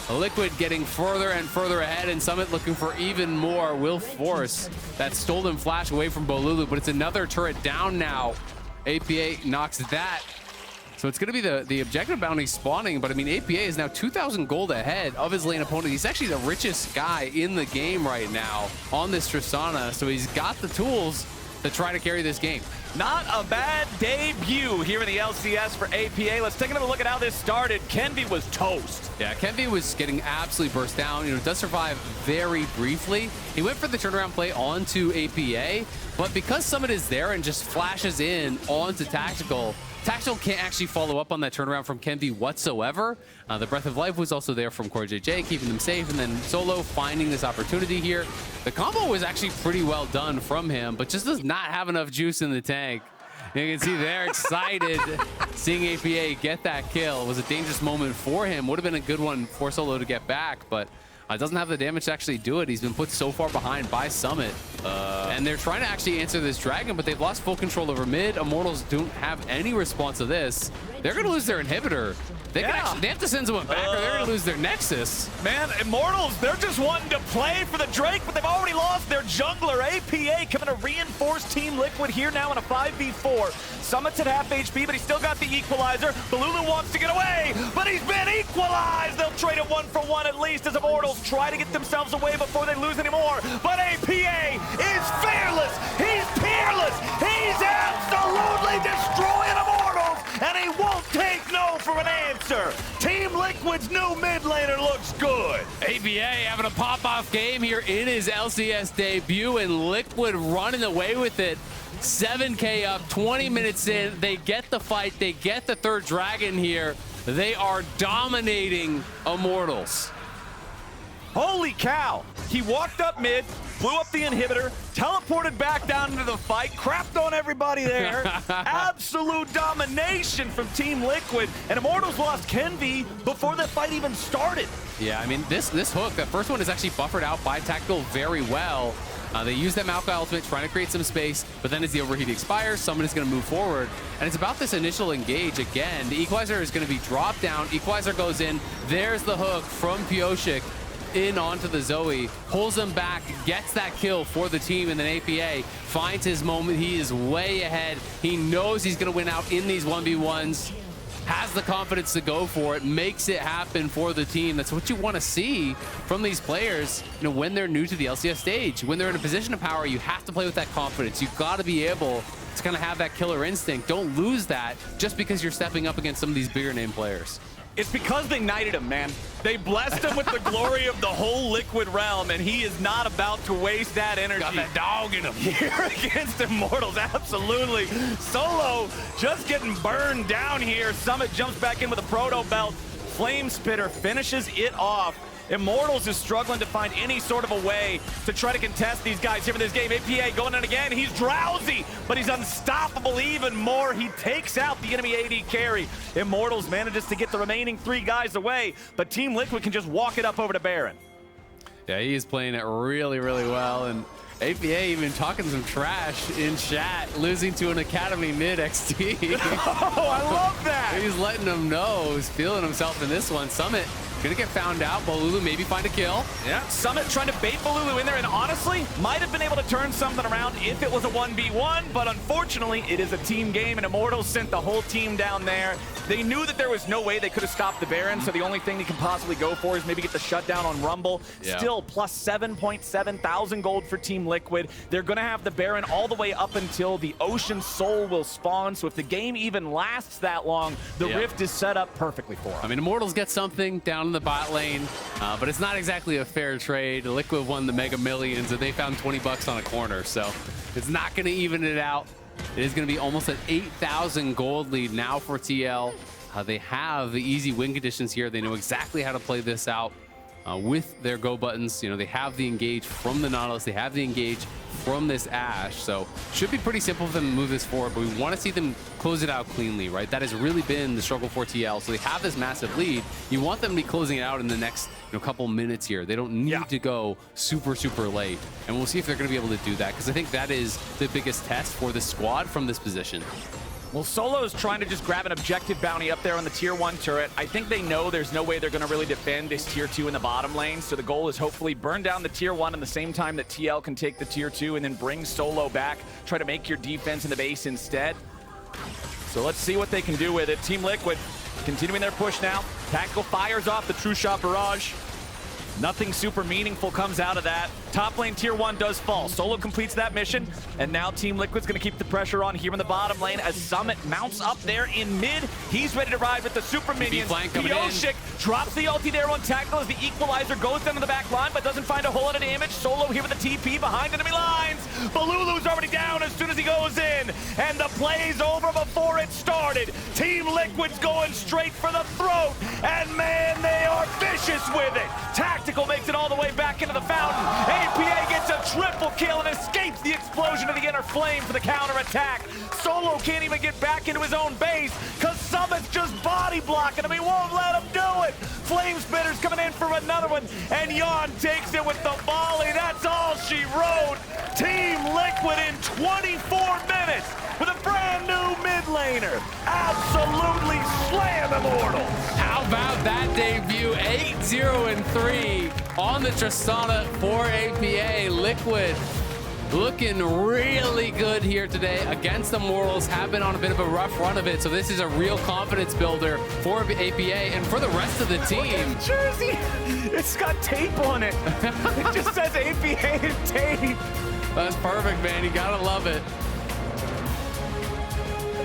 Liquid getting further and further ahead, and Summit looking for even more. Will force that stolen flash away from Bolulu, but it's another turret down now. APA knocks that. So it's going to be the objective bounty spawning, but I mean, APA is now 2,000 gold ahead of his lane opponent. He's actually the richest guy in the game right now on this Tristana, so he's got the tools to try to carry this game. Not a bad debut here in the LCS for APA. Let's take another look at how this started. Kenvi was toast. Yeah, Kenvi was getting absolutely burst down. You know, does survive very briefly. He went for the turnaround play onto APA, but because Summit is there and just flashes in onto Tactical, Tactical can't actually follow up on that turnaround from Kenvi whatsoever. The Breath of Life was also there from CoreJJ, keeping them safe, and then Solo finding this opportunity here. The combo was actually pretty well done from him, but just does not have enough juice in the tank. You can see they're excited seeing APA get that kill. It was a dangerous moment for him. Would have been a good one for Solo to get back, but doesn't have the damage to actually do it. He's been put so far behind by Summit. And they're trying to actually answer this dragon, but they've lost full control over mid. Immortals don't have any response to this. They're going to lose their inhibitor. They have to send someone back or they're going to lose their Nexus. Man, Immortals, they're just wanting to play for the Drake, but they've already lost their jungler. APA coming to reinforce Team Liquid here now in a 5v4. Summit's at half HP, but he's still got the equalizer. Bolulu wants to get away, but he's been equalized. They'll trade it 1-for-1 at least as Immortals try to get themselves away before they lose anymore. But APA is fearless. He's peerless. He's absolutely destroying Immortals, and he won't take no for an answer. Team Liquid's new mid laner looks good. APA having a pop-off game here in his LCS debut, and Liquid running away with it. 7K up, 20 minutes in. They get the fight. They get the 3rd dragon here. They are dominating Immortals. Holy cow. He walked up mid, blew up the inhibitor, teleported back down into the fight, crapped on everybody there. Absolute domination from Team Liquid, and Immortals lost Kenvi before that fight even started. Yeah, I mean, this hook, the first one is actually buffered out by Tactical very well. They use that Maokai ultimate, trying to create some space, but then as the overheat expires, someone is going to move forward. And it's about this initial engage again. The equalizer is going to be dropped down. Equalizer goes in. There's the hook from Pyosik. in onto the Zoe, pulls him back, gets that kill for the team, and then APA finds his moment. He is way ahead. He knows he's going to win out in these 1v1s, has the confidence to go for it, makes it happen for the team. That's what you want to see from these players, you know, when they're new to the LCS stage. When they're in a position of power, you have to play with that confidence. You've got to be able to kind of have that killer instinct. Don't lose that just because you're stepping up against some of these bigger name players. It's because they knighted him, man. They blessed him with the glory of the whole Liquid realm, and he is not about to waste that energy. Got that dog in him. Here against Immortals, absolutely. Solo just getting burned down here. Summit jumps back in with a proto belt. Flame Spitter finishes it off. Immortals is struggling to find any sort of a way to try to contest these guys here in this game. APA going in again. He's drowsy, but he's unstoppable even more. He takes out the enemy AD carry. Immortals manages to get the remaining 3 guys away, but Team Liquid can just walk it up over to Baron. Yeah, he is playing it really, really well. And APA even talking some trash in chat, losing to an Academy mid XT. Oh, I love that. He's letting them know he's feeling himself in this one. Summit gonna get found out. Bolulu maybe find a kill. Yeah, Summit trying to bait Bolulu in there, and honestly, might have been able to turn something around if it was a 1v1, but unfortunately, it is a team game, and Immortals sent the whole team down there. They knew that there was no way they could have stopped the Baron, so the only thing they can possibly go for is maybe get the shutdown on Rumble. Yeah. Still, plus 7.7 thousand gold for Team Liquid. They're gonna have the Baron all the way up until the Ocean Soul will spawn, so if the game even lasts that long, the Rift is set up perfectly for them. I mean, Immortals get something down in the bot lane, but it's not exactly a fair trade. Liquid won the Mega Millions, and they found 20 bucks on a corner, so it's not going to even it out. It is going to be almost an 8,000 gold lead now for TL. They have the easy win conditions here. They know exactly how to play this out with their go buttons. You know, they have the engage from the Nautilus. They have the engage from this Ashe. So should be pretty simple for them to move this forward, but we want to see them close it out cleanly, right? That has really been the struggle for TL. So they have this massive lead. You want them to be closing it out in the next couple minutes here. They don't need to go super, super late. And we'll see if they're going to be able to do that, because I think that is the biggest test for the squad from this position. Well, Solo is trying to just grab an objective bounty up there on the tier 1 turret. I think they know there's no way they're going to really defend this tier 2 in the bottom lane, so the goal is hopefully burn down the tier 1 in the same time that TL can take the tier 2 and then bring Solo back, try to make your defense in the base instead. So let's see what they can do with it. Team Liquid continuing their push now. Tactical fires off the True Shot Barrage. Nothing super meaningful comes out of that. Top lane tier 1 does fall. Solo completes that mission, and now Team Liquid's gonna keep the pressure on here in the bottom lane as Summit mounts up there in mid. He's ready to ride with the super minions. Pyosik drops the ulti there on Tactical as the equalizer goes down to the back line, but doesn't find a whole lot of damage. Solo here with the TP behind enemy lines. Bolulu's already down as soon as he goes in, and the play's over before it started. Team Liquid's going straight for the throat, and man, they are vicious with it. Tactical makes it all the way back into the fountain. APA gets a triple kill and escapes the explosion of the inner flame for the counter-attack. Solo can't even get back into his own base because Summit's just body blocking him. He won't let him do it. Flame Spitter's coming in for another one, and Yeon takes it with the volley. That's all she wrote. Team Liquid in 24 minutes with a brand new mid laner. Absolutely slam Immortals. How about that debut? 8-0-3 on the Tristana for APA. Liquid looking really good here today against the Immortals. Have been on a bit of a rough run of it, so this is a real confidence builder for APA and for the rest of the team. Jersey, it's got tape on it. It just says APA and tape. That's perfect, man. You gotta love it.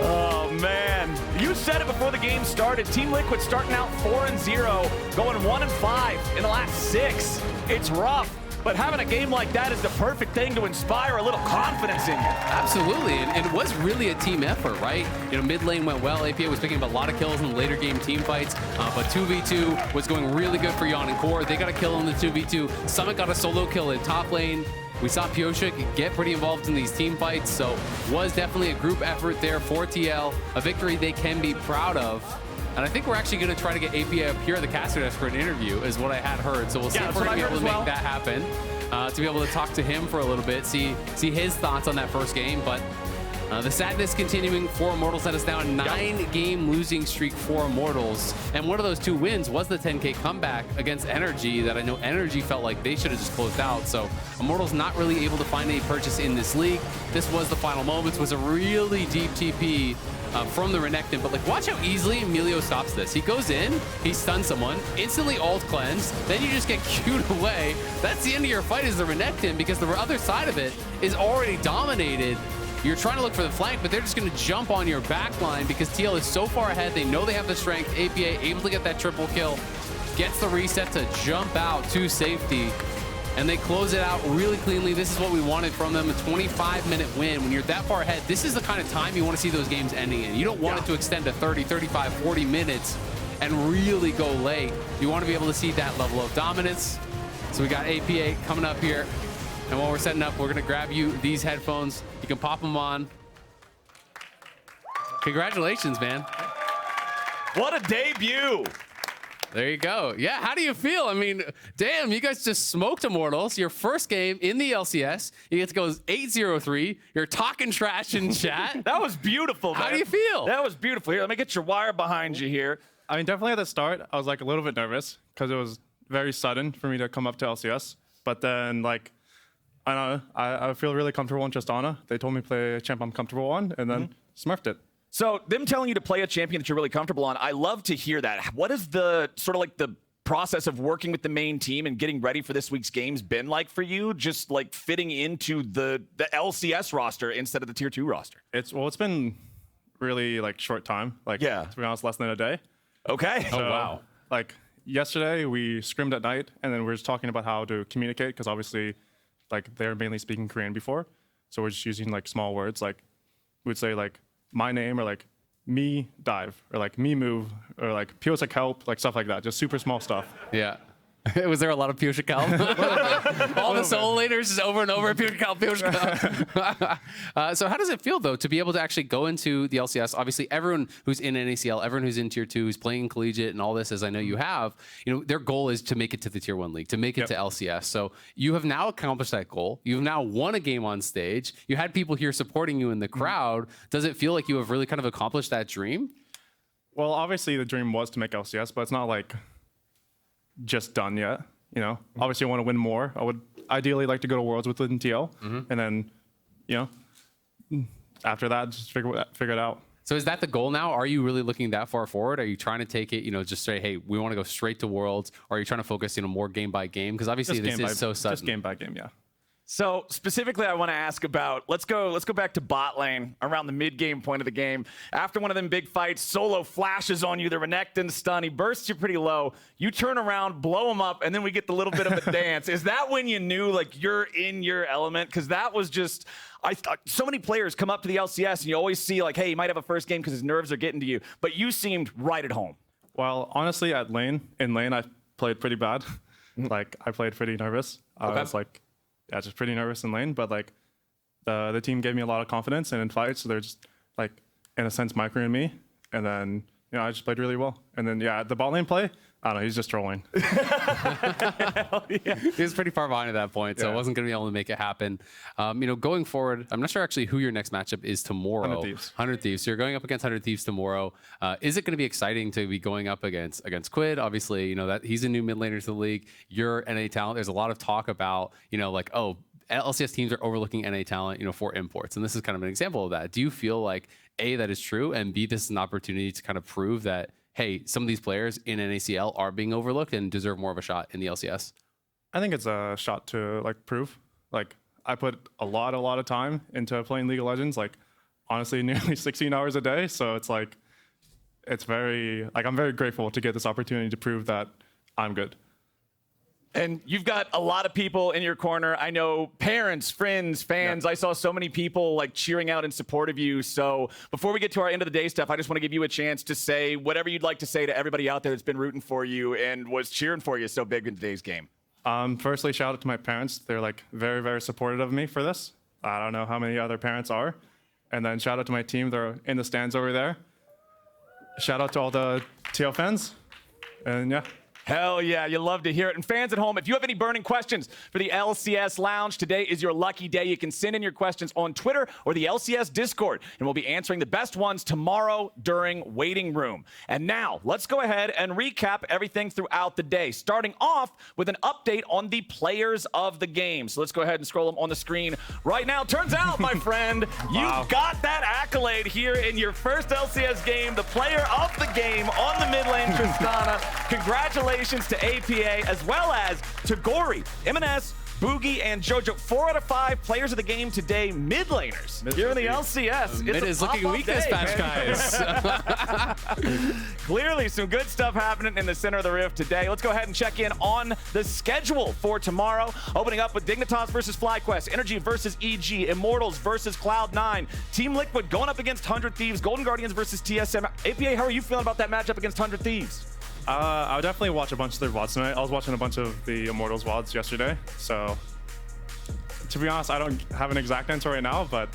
Oh, man. You said it before the game started. Team Liquid starting out 4-0, going 1-5 in the last 6. It's rough, but having a game like that is the perfect thing to inspire a little confidence in you. Absolutely, and it was really a team effort, right? You know, mid lane went well. APA was picking up a lot of kills in the later game team fights, but 2v2 was going really good for Yeon and Core. They got a kill in the 2v2. Summit got a solo kill in top lane. We saw Pyosik get pretty involved in these team fights, so was definitely a group effort there for TL, a victory they can be proud of. And I think we're actually going to try to get APA up here at the caster desk for an interview, is what I had heard. So we'll see if we're going to be able to make that happen, to be able to talk to him for a little bit, see his thoughts on that first game. But The sadness continuing for Immortals. That is now a 9-game losing streak for Immortals. And one of those 2 wins was the 10K comeback against Energy that I know Energy felt like they should have just closed out. So Immortals not really able to find any purchase in this league. This was the final moments, was a really deep TP from the Renekton. But like, watch how easily Milio stops this. He goes in, he stuns someone, instantly ult cleanse, then you just get queued away. That's the end of your fight is the Renekton, because the other side of it is already dominated. You're trying to look for the flank, but they're just going to jump on your back line because TL is so far ahead. They know they have the strength. APA able to get that triple kill, gets the reset to jump out to safety, and they close it out really cleanly. This is what we wanted from them, a 25-minute win. When you're that far ahead, this is the kind of time you want to see those games ending in. You don't want it to extend to 30, 35, 40 minutes and really go late. You want to be able to see that level of dominance. So we got APA coming up here. And while we're setting up, we're going to grab you these headphones. You can pop them on. Congratulations, man. What a debut. There you go. Yeah, how do you feel? I mean, damn, you guys just smoked Immortals. Your first game in the LCS. You get to go 8-0-3. You're talking trash in chat. That was beautiful, man. How do you feel? That was beautiful. Here, let me get your wire behind you here. I mean, definitely at the start, I was like a little bit nervous because it was very sudden for me to come up to LCS. But then, like, I don't know, I feel really comfortable on Tristana. They told me to play a champ I'm comfortable on, and then smurfed it. So them telling you to play a champion that you're really comfortable on, I love to hear that. What is the sort of like the process of working with the main team and getting ready for this week's games been like for you? Just like fitting into the LCS roster instead of the tier 2 roster? It's been really like short time. Like, Yeah. to be honest, less than a day. Okay. Oh, wow. Like yesterday we scrimmed at night, and then we were just talking about how to communicate, because obviously like they're mainly speaking Korean before. So we're just using like small words. Like we would say like my name, or like me dive, or like me move, or like Pyosik help, like stuff like that. Just super small stuff. Yeah. Was there a lot of Pyosik help? All the solo laners just over and over, Pyosik help, Pyosik help. So how does it feel, though, to be able to actually go into the LCS? Obviously, everyone who's in NACL, everyone who's in Tier 2, who's playing collegiate and all this, as I know you have, you know, their goal is to make it to the Tier 1 league, to make it to LCS. So you have now accomplished that goal. You've now won a game on stage. You had people here supporting you in the crowd. Does it feel like you have really kind of accomplished that dream? Well, obviously the dream was to make LCS, but it's not like just done yet. You know, obviously I want to win more. I would ideally like to go to Worlds within TL, and then, you know, after that, just figure it out. So is that the goal now? Are you really looking that far forward? Are you trying to take it, you know, just say, hey, we want to go straight to Worlds? Or are you trying to focus, you know, more game by game? Because obviously this is so sudden. Just game by game, yeah. So specifically, I want to ask about, let's go back to bot lane around the mid-game point of the game. After one of them big fights, Solo flashes on you, the Renekton stun, he bursts you pretty low. You turn around, blow him up, and then we get the little bit of a dance. Is that when you knew like you're in your element? Because that was just, so many players come up to the LCS and you always see like, hey, he might have a first game because his nerves are getting to you, but you seemed right at home. Well, honestly, in lane, I played pretty bad. Like, I played pretty nervous. I was like, yeah, just pretty nervous in lane, but like the team gave me a lot of confidence, and in fights, so they're just like, in a sense, microing me. And then, you know, I just played really well. And then, yeah, the bot lane play, I don't know, he's just trolling. He was pretty far behind at that point, so I wasn't going to be able to make it happen. You know, going forward, I'm not sure actually who your next matchup is tomorrow. 100 Thieves. 100 Thieves. So you're going up against 100 Thieves tomorrow. Is it going to be exciting to be going up against Quid? Obviously, you know, that he's a new mid laner to the league. You're NA talent. There's a lot of talk about, you know, like, oh, LCS teams are overlooking NA talent, you know, for imports. And this is kind of an example of that. Do you feel like, A, that is true, and B, this is an opportunity to kind of prove that, hey, some of these players in NACL are being overlooked and deserve more of a shot in the LCS? I think it's a shot to like prove. Like, I put a lot of time into playing League of Legends, like honestly nearly 16 hours a day. So it's like, it's very, like, I'm very grateful to get this opportunity to prove that I'm good. And you've got a lot of people in your corner. I know parents, friends, fans. I saw so many people like cheering out in support of you. So before we get to our end of the day stuff, I just want to give you a chance to say whatever you'd like to say to everybody out there that's been rooting for you and was cheering for you so big in today's game. Firstly, shout out to my parents. They're like very supportive of me for this. I don't know how many other parents are. And then shout out to my team. They're in the stands over there. Shout out to all the TL fans. And yeah, Hell yeah, you love to hear it. And fans at home, if you have any burning questions for the LCS Lounge, today is your lucky day. You can send in your questions on Twitter or the LCS Discord, and we'll be answering the best ones tomorrow during Waiting Room. And now, let's go ahead and recap everything throughout the day, starting off with an update on the players of the game. So let's go ahead and scroll them on the screen right now. Turns out, my friend, you got that accolade here in your first LCS game, the player of the game on the mid lane, Tristana. Congratulations to APA, as well as to Gory, M&S, Boogie, and JoJo. 4 out of 5 players of the game today, mid laners. Here in the LCS. Mid is looking weak this patch, guys. Clearly some good stuff happening in the center of the rift today. Let's go ahead and check in on the schedule for tomorrow. Opening up with Dignitas versus FlyQuest, Energy versus EG, Immortals versus Cloud9, Team Liquid going up against 100 Thieves, Golden Guardians versus TSM. APA, how are you feeling about that matchup against 100 Thieves? I would definitely watch a bunch of their VODs tonight. I was watching a bunch of the Immortals VODs yesterday, so to be honest, I don't have an exact answer right now, but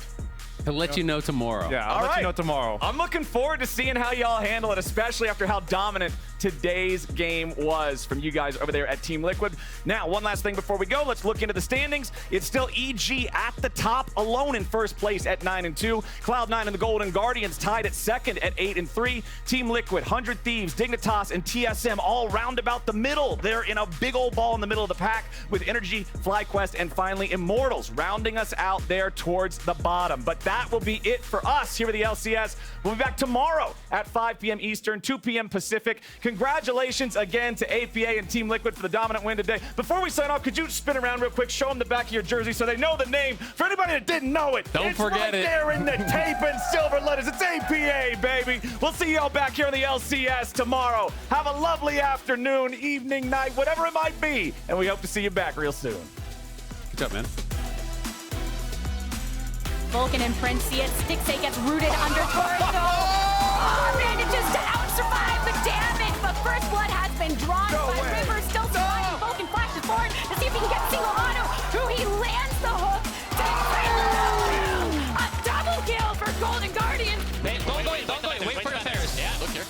He'll let you know tomorrow. yeah, I'll let you know tomorrow. I'm looking forward to seeing how y'all handle it, especially after how dominant today's game was from you guys over there at Team Liquid. Now, one last thing before we go, let's look into the standings. It's still EG at the top, alone in first place at 9-2. Cloud9 and the Golden Guardians tied at second at 8-3. Team Liquid, 100 Thieves, Dignitas, and TSM all round about the middle. They're in a big old ball in the middle of the pack with Energy, FlyQuest, and finally Immortals rounding us out there towards the bottom. But that will be it for us here at the LCS. We'll be back tomorrow at 5 p.m. Eastern, 2 p.m. Pacific. Congratulations again to APA and Team Liquid for the dominant win today. Before we sign off, could you spin around real quick, show them the back of your jersey so they know the name? For anybody that didn't know it, Don't forget right it. there in the tape and silver letters. It's APA, baby. We'll see y'all back here on the LCS tomorrow. Have a lovely afternoon, evening, night, whatever it might be. And we hope to see you back real soon. Good job, man. Vulcan and Prince see it. Stixay gets rooted under torso. Oh, manages to out-survive the damage, but first blood has been drawn. But River still surviving. Vulcan flashes forward to see if he can get single Hano, who he lands the hook. A double kill for Golden Guardians. Don't go in. Wait for the Ferris. Yeah, look here.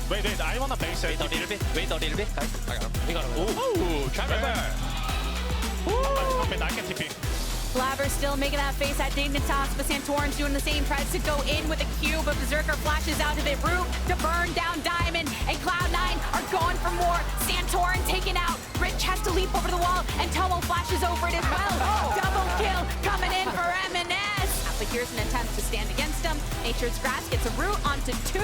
Wait, I'm on the base. Wait a little bit. Guys, I got him. We got him. Ooh, Trevor. I can TP. Flaver still making that face at Dignitas, but Santorin's doing the same, tries to go in with a Q, but Berserker flashes out of it. Root to burn down Diamond, and Cloud9 are going for more. Santorin taken out. Rich has to leap over the wall, and Tomo flashes over it as well. Double kill coming in for M&S. But here's an attempt to stand against him. Nature's Grass gets a root onto 2,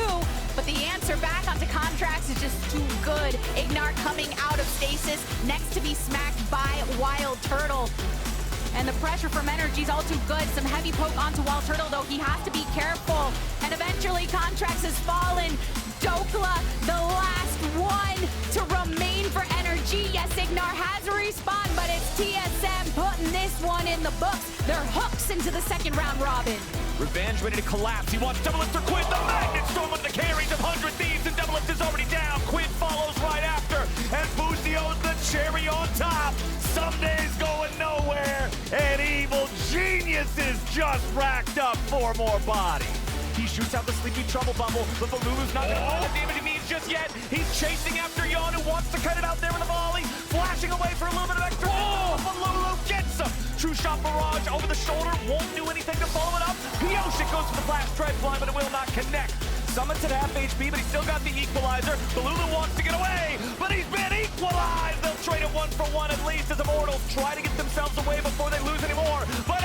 but the answer back onto Contracts is just too good. Ignar coming out of stasis, next to be smacked by Wild Turtle. And the pressure from Energy's all too good. Some heavy poke onto Wild Turtle, though he has to be careful. And eventually Contracts has fallen. Dokla, the last one to remain for Energy. Yes, Ignar has a respawn, but it's TSM putting this one in the books. They're hooks into the second round robin. Revenge ready to collapse. He wants Double Lift for Quid. The Magnet Storm with the carries of 100 Thieves, and Double Lift is already down. Quid follows right after, and Buzio's the cherry on top. Someday's going nowhere, and Evil Geniuses just racked up 4 more bodies. He shoots out the Sleepy Trouble Bubble, but Bolulu's not going to find the damage he needs just yet. He's chasing after Yeon, who wants to cut it out there in the volley, flashing away for a little bit of extra. Bolulu gets him. True Shot Barrage over the shoulder, won't do anything to follow it up. Pyosik goes for the flash tread blind, but it will not connect. Summon's at half HP, but he's still got the equalizer. Bolulu wants to get away, but he's been equalized. They'll trade it 1-for-1 at least as Immortals try to get themselves away before they lose anymore. But